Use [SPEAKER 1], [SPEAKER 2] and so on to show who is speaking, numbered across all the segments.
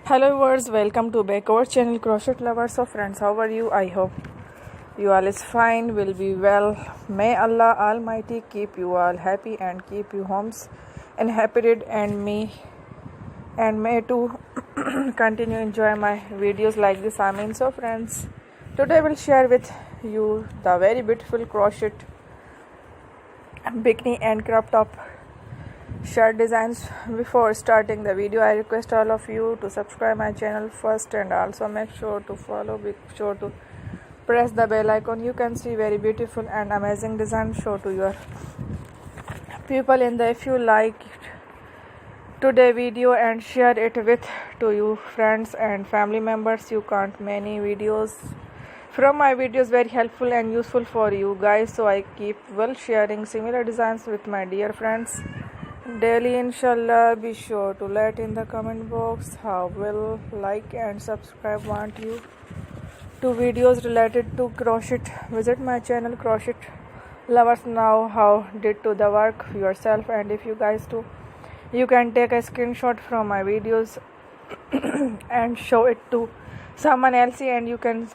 [SPEAKER 1] Hello viewers, welcome to back our channel Crochet Lovers. So friends, how are you? I hope you all is fine, will be well. May Allah Almighty keep you all happy and keep you homes inhabited and may too continue enjoy my videos like this. So friends, today I will share with you the very beautiful crochet bikini and crop top shirt designs. Before starting the video, I request all of you to subscribe my channel first and also make sure to follow, be sure to press the bell icon. You can see very beautiful and amazing design show to your people in the. If you like today video and share it with to you friends and family members, you can't many videos from my videos very helpful and useful for you guys, so I keep sharing similar designs with my dear friends daily, inshallah. Be sure to let in the comment box how will like and subscribe want you to videos related to crochet. Visit my channel Crochet Lovers now how did to the work yourself, and if you guys do, you can take a screenshot from my videos and show it to someone else, and you can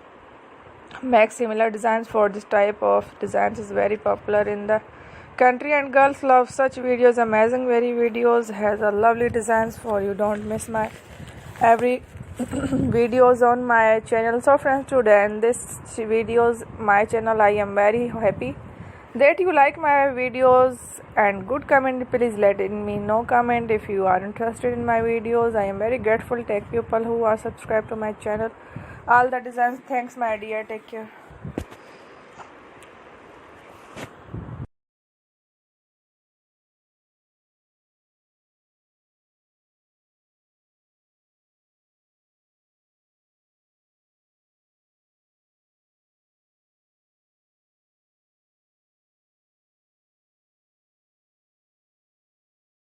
[SPEAKER 1] make similar designs. For this type of designs is very popular in the country and girls love such videos. Amazing very videos has a lovely designs for you. Don't miss my every videos on my channel. So friends, today in this videos my channel, I am very happy that you like my videos and good comment. Please let me know comment if you are interested in my videos. I am very grateful. Take people who are subscribed to my channel all the designs. Thanks my dear, take care.